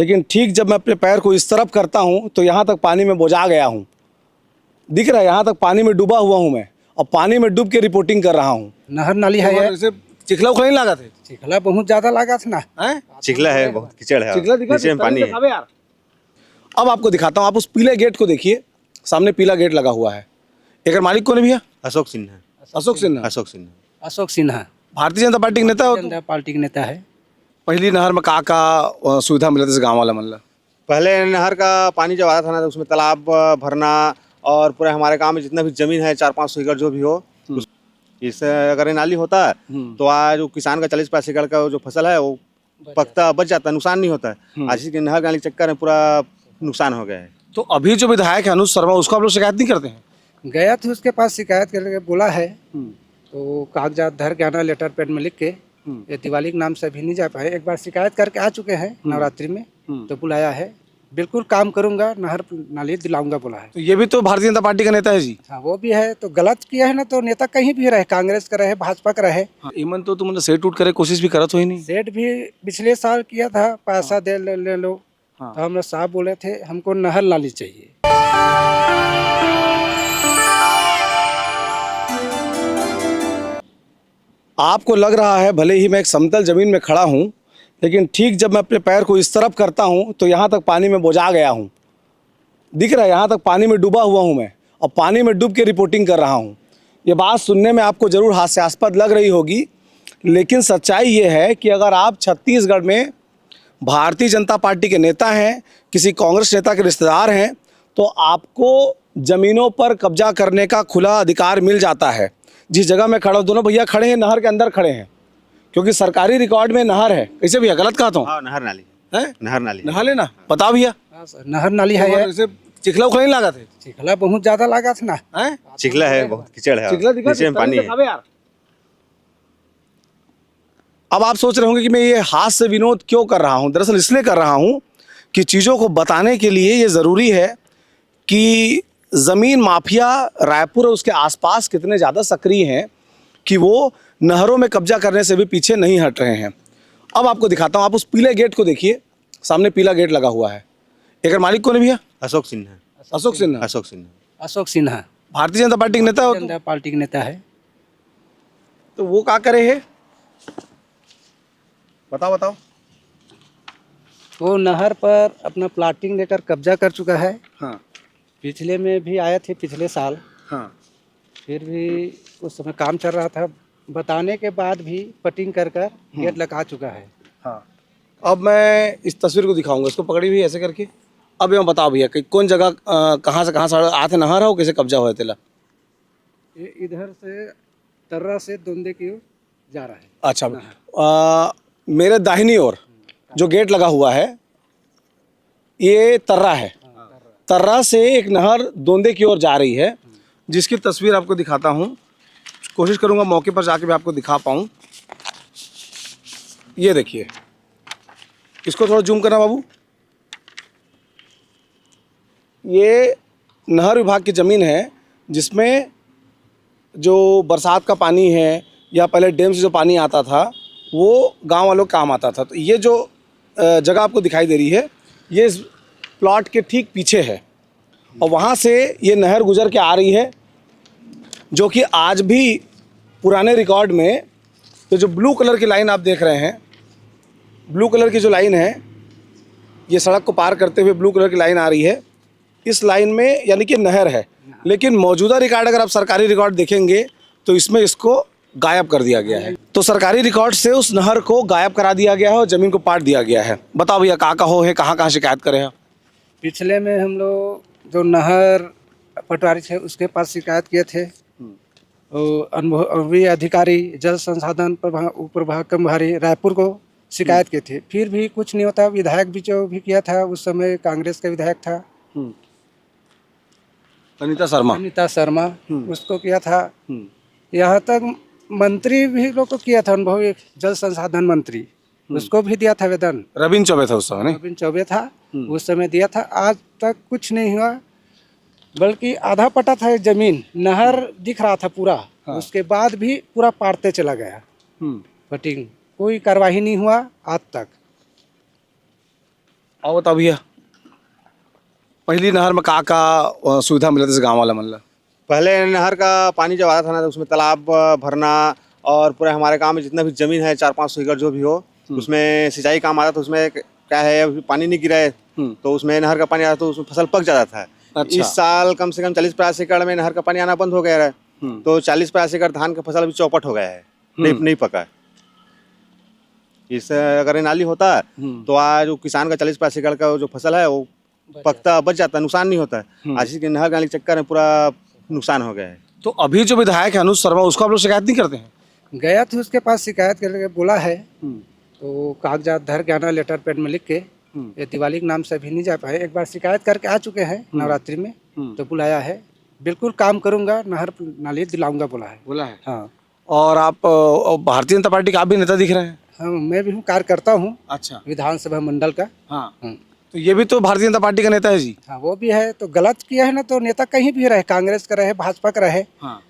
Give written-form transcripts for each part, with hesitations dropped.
लेकिन ठीक जब मैं अपने पैर को इस तरफ करता हूँ तो यहाँ तक पानी में बोझा गया हूँ। दिख रहा है, यहाँ तक पानी में डूबा हुआ हूँ मैं, और पानी में डूब के रिपोर्टिंग कर रहा हूँ। नहर नाली है ये। जैसे चिखला उखला नहीं लगा थे? चिखला बहुत ज्यादा लगा था ना। हैं? चिखला है, बहुत कीचड़ है, चिखला दिखा, नीचे में पानी है। दिखावे यार। अब आपको दिखाता हूँ, आप उस पीले गेट को देखिए, सामने पीला गेट लगा हुआ है। एक मालिक कौन है भैया? अशोक सिन्हा। अशोक सिन्हा। अशोक सिन्हा अशोक सिन्हा भारतीय जनता पार्टी के नेता हो? जनता पार्टी के नेता है। पहली नहर में का सुविधा मिला था गाँव वाला मतलब? पहले नहर का पानी जब आता था ना तो उसमें तालाब भरना, और पूरे हमारे गांव में जितना भी जमीन है 400-500 एकड़ जो भी हो, इससे अगर ये नाली होता है तो आज जो किसान का 40-50 एकड़ का जो फसल है वो पकता बच जाता है, नुकसान नहीं होता है। आज इसके नहर नाली के चक्कर में पूरा नुकसान हो गया है। तो अभी जो विधायक है अनुज शर्मा, उसको आप लोग शिकायत नहीं करते हैं? गया था उसके पास, शिकायत करके बोला है तो कागजात धर के आना, लेटर पैड में लिख के। ये दिवाली के नाम से अभी नहीं जा पाए। एक बार शिकायत करके आ चुके हैं नवरात्रि में, तो बुलाया है। बिल्कुल काम करूंगा, नहर नाली दिलाऊंगा बोला है। तो ये भी तो भारतीय जनता पार्टी का नेता है जी। हाँ वो भी है, तो गलत किया है ना, तो नेता कहीं भी रहे, कांग्रेस का रहे, भाजपा का रहे। इमन तो तुमने सेट उठ करे कोशिश भी करत हो ही नहीं। सेठ भी पिछले साल किया था, पैसा दे ले लो। तो हम लोग साहब बोले थे हमको नहर नाली चाहिए। आपको लग रहा है भले ही मैं एक समतल जमीन में खड़ा हूँ, लेकिन ठीक जब मैं अपने पैर को इस तरफ करता हूँ तो यहाँ तक पानी में बोझा गया हूँ। दिख रहा है, यहाँ तक पानी में डूबा हुआ हूँ मैं, और पानी में डूब के रिपोर्टिंग कर रहा हूँ। ये बात सुनने में आपको ज़रूर हास्यास्पद लग रही होगी, लेकिन सच्चाई ये है कि अगर आप छत्तीसगढ़ में भारतीय जनता पार्टी के नेता हैं, किसी कांग्रेस नेता के रिश्तेदार हैं, तो आपको ज़मीनों पर कब्जा करने का खुला अधिकार मिल जाता है। जिस जगह मैं खड़ा हूँ, दोनों भैया खड़े हैं, नहर के अंदर खड़े हैं, क्योंकि सरकारी रिकॉर्ड में नहर है। कैसे भैया, गलत कहा तो? हाँ, नहर नाली है, नहर नाली नहा लेना। बताओ भैया। हाँ सर, नहर नाली है ये। जैसे चिखला उखला नहीं लगा थे? चिखला बहुत ज्यादा लगा था ना। हैं? चिखला है, बहुत कीचड़ है, चिखला दिखा, नीचे में पानी है। दिखावे यार। अब आप सोच रहे होंगे कि मैं ये हास्य विनोद क्यों कर रहा हूँ। दरअसल इसलिए कर रहा हूँ कि चीज़ों को बताने के लिए ये ज़रूरी है कि ज़मीन माफिया रायपुर और उसके आसपास कितने ज़्यादा सक्रिय हैं कि वो नहरों में कब्जा करने से भी पीछे नहीं हट रहे हैं। अब आपको दिखाता हूँ, आप उस पीले गेट को देखिए, सामने पीला गेट लगा हुआ है। एक मालिक कौन है भैया? अशोक सिन्हा। अशोक सिन्हा। अशोक सिन्हा अशोक सिन्हा भारतीय जनता पार्टी के नेता हो? जनता पार्टी के नेता है। तो वो क्या करे है, बताओ बताओ। वो नहर पर अपना प्लाटिंग लेकर कब्जा कर चुका है। हाँ पिछले में भी आए थे, पिछले साल। हाँ। फिर भी उस समय काम चल रहा था, बताने के बाद भी पटिंग कर कर गेट लगा चुका है। हाँ, अब मैं इस तस्वीर को दिखाऊंगा, इसको पकड़ी हुई ऐसे करके। अब ये बताओ भैया कि कौन जगह कहाँ से आते नहर हो, कैसे कब्जा हुआ तेला? ये इधर से तर्रा से दोंदे की ओर जा रहा है। अच्छा, मेरे दाहिनी ओर जो गेट लगा हुआ है ये तर्रा है। तर्रा से एक नहर दोंदे की ओर जा रही है, जिसकी तस्वीर आपको दिखाता हूँ। कोशिश करूँगा मौके पर जाके भी आपको दिखा पाऊँ। ये देखिए, इसको थोड़ा जूम करना बाबू। ये नहर विभाग की ज़मीन है, जिसमें जो बरसात का पानी है या पहले डैम से जो पानी आता था वो गांव वालों को काम आता था। तो ये जो जगह आपको दिखाई दे रही है ये इस प्लॉट के ठीक पीछे है, और वहाँ से ये नहर गुजर के आ रही है, जो कि आज भी पुराने रिकॉर्ड में तो जो ब्लू कलर की लाइन आप देख रहे हैं, ब्लू कलर की जो लाइन है, ये सड़क को पार करते हुए ब्लू कलर की लाइन आ रही है, इस लाइन में यानी कि नहर है। लेकिन मौजूदा रिकॉर्ड अगर आप सरकारी रिकॉर्ड देखेंगे तो इसमें इसको गायब कर दिया गया है। तो सरकारी रिकॉर्ड से उस नहर को गायब करा दिया गया है और ज़मीन को पाट दिया गया है। बताओ भैया, कहाँ हो है, कहाँ शिकायत करे हैं? पिछले में हम लोग जो नहर पटवारी थे उसके पास शिकायत किए थे। अनुभवी अधिकारी जल संसाधन प्रभाग प्रभारी रायपुर को शिकायत किए थे, फिर भी कुछ नहीं होता। विधायक भी जो भी किया था, उस समय कांग्रेस का विधायक था अनिता शर्मा, उसको किया था। यहाँ तक मंत्री भी लोग को किया था, अनुभवी जल संसाधन मंत्री, उसको भी दिया था वेतन। रविंद्र चौबे था उस समय, नहीं? रविंद्र चौबे था, उस समय दिया था। आज तक कुछ नहीं हुआ, बल्कि आधा पटा था जमीन, नहर दिख रहा था पूरा। उसके बाद भी पूरा पाटते चला गया पटिंग, कोई कार्रवाई नहीं हुआ आज तक। और बताओ भैया, पहली नहर में का सुविधा मिलती थी गाँव वाला मतलब? पहले नहर का पानी जब आता था ना तो उसमें तालाब भरना और पूरे हमारे गांव में जितना भी जमीन है 400-500 एकड़ जो भी हो उसमें सिंचाई काम आता था। उसमें क्या है, अभी पानी नहीं गिरा है तो उसमें नहर का पानी आता तो उसमें फसल पक जाता था। अच्छा। इस साल कम से कम 40-50 एकड़ में नहर का पानी आना बंद हो गया है, तो 40-50 एकड़ धान का फसल अभी चौपट हो गया है, नहीं पका। इस अगर ये नाली होता तो आज वो किसान का 40-50 एकड़ का जो फसल है वो पकता बच जाता, नुकसान नहीं होता। आज इसके नहर नाली के चक्कर में पूरा नुकसान हो गया है। तो अभी जो विधायक है अनुज शर्मा, उसको आप लोग शिकायत नहीं करते हैं? गया था उसके पास, शिकायत करके बोला है तो कागजात धर के आना, लेटर पैड में लिख के। ये दिवाली के नाम से अभी नहीं जा पाए। एक बार शिकायत करके आ चुके हैं नवरात्रि में, तो बुलाया है। बिल्कुल काम करूंगा, नहर नाली दिलाऊंगा बोला है। बोला है। हाँ। और आप भारतीय जनता पार्टी के आप भी नेता दिख रहे हैं? हाँ, मैं भी हूँ, कार्यकर्ता हूँ अच्छा। विधानसभा मंडल का। हाँ, तो ये भी तो भारतीय जनता पार्टी का नेता है जी। हाँ, वो भी है। तो गलत किया है ना, तो नेता कहीं भी रहे, कांग्रेस का रहे, भाजपा का रहे, हाँ,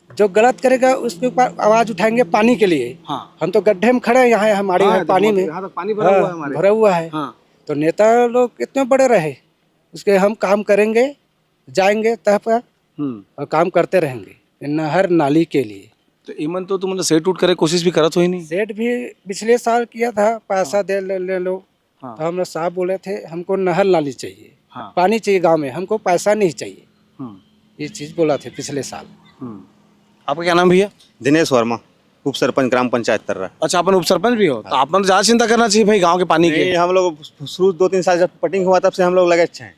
जो गलत करेगा उसके ऊपर आवाज उठाएंगे पानी के लिए। हाँ, हम तो गड्ढे में खड़े हैं, यहाँ हमारी हाँ, पानी में, यहाँ तक पानी भरा हुआ है हमारे। भरा हुआ है। हाँ, तो नेता लोग कितने बड़े रहे, उसके हम काम करेंगे, जाएंगे तह पर और काम करते रहेंगे नहर नाली के लिए। तो ईमन तो तुम मतलब सेट उठ करे कोशिश भी करत हो ही नहीं? सेठ भी पिछले साल किया था, पैसा दे ले लो। हाँ। तो हम लोग साहब बोले थे हमको नहर नाली चाहिए, हाँ। पानी चाहिए गांव में, हमको पैसा नहीं चाहिए। हम्म, ये चीज़ बोला थे पिछले साल। आपका क्या नाम भैया? दिनेश वर्मा, उप सरपंच ग्राम पंचायत तररा। अच्छा, अपन उप सरपंच भी हो, तो आप मतलब ज्यादा चिंता करना चाहिए भाई गांव के पानी के। नहीं, हम लोग शुरू 2-3 साल जब पटिंग हुआ तब से हम लोग लगे अच्छे हैं।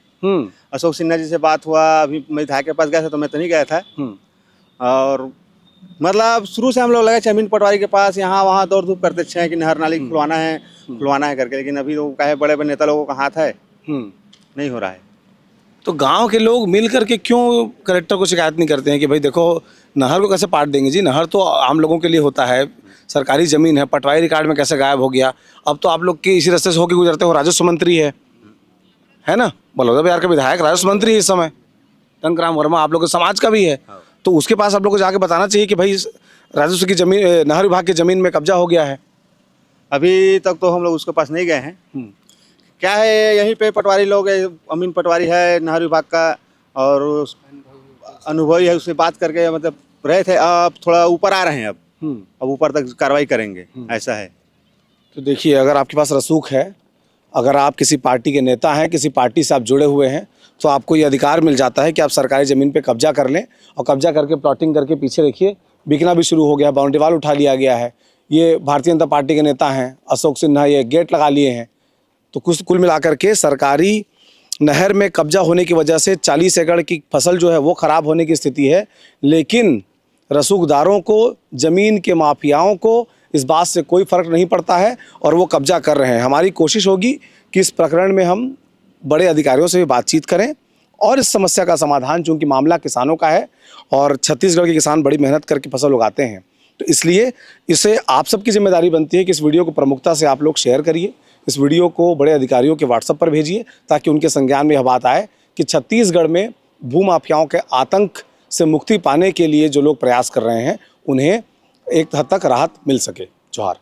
अशोक सिन्हा जी से बात हुआ, अभी मैं विधायक के पास गया था तो मैं तो नहीं गया था। और मतलब शुरू से हम लोग लगे अमीन पटवारी के पास, यहाँ वहाँ दौड़ धूप करते अच्छे हैं कि नहर नाली खुलवाना है करके। लेकिन अभी तो कहे बड़े बड़े नेता लोगों का हाथ है, नहीं हो रहा है। तो गांव के लोग मिल करके क्यों कलेक्टर को शिकायत नहीं करते हैं कि भाई देखो नहर को कैसे पाट देंगे जी? नहर तो आम लोगों के लिए होता है, सरकारी ज़मीन है, पटवारी रिकॉर्ड में कैसे गायब हो गया? अब तो आप लोग के इसी रास्ते से होकर गुजरते हो, राजस्व मंत्री है ना, बलौदा बिहार का विधायक राजस्व मंत्री है इस समय, टंकराम वर्मा आप लोग के समाज का भी है। तो उसके पास आप लोग को जाके बताना चाहिए कि भाई राजस्व की जमीन, नहर विभाग की ज़मीन में कब्जा हो गया है। अभी तक तो हम लोग उसके पास नहीं गए हैं। क्या है, यहीं पे पटवारी लोग, अमीन पटवारी है नहर विभाग का और अनुभवी है, उससे बात करके मतलब रहे थे। अब थोड़ा ऊपर आ रहे हैं, अब ऊपर तक कार्रवाई करेंगे, ऐसा है। तो देखिए, अगर आपके पास रसूख है, अगर आप किसी पार्टी के नेता हैं, किसी पार्टी से आप जुड़े हुए हैं, तो आपको ये अधिकार मिल जाता है कि आप सरकारी ज़मीन पे कब्जा कर लें और कब्जा करके प्लॉटिंग करके पीछे देखिए बिकना भी शुरू हो गया है, बाउंड्री वाल उठा लिया गया है। ये भारतीय जनता पार्टी के नेता हैं अशोक सिन्हा, ये गेट लगा लिए हैं। तो कुल मिलाकर के सरकारी नहर में कब्जा होने की वजह से 40 एकड़ की फसल जो है वो ख़राब होने की स्थिति है। लेकिन रसूखदारों को, ज़मीन के माफियाओं को इस बात से कोई फ़र्क नहीं पड़ता है और वो कब्जा कर रहे हैं। हमारी कोशिश होगी कि इस प्रकरण में हम बड़े अधिकारियों से भी बातचीत करें और इस समस्या का समाधान, चूँकि मामला किसानों का है और छत्तीसगढ़ के किसान बड़ी मेहनत करके फसल उगाते हैं, तो इसलिए इसे आप सबकी जिम्मेदारी बनती है कि इस वीडियो को प्रमुखता से आप लोग शेयर करिए, इस वीडियो को बड़े अधिकारियों के व्हाट्सएप पर भेजिए ताकि उनके संज्ञान में यह बात आए कि छत्तीसगढ़ में भूमाफियाओं के आतंक से मुक्ति पाने के लिए जो लोग प्रयास कर रहे हैं उन्हें एक हद तक राहत मिल सके। जोहार।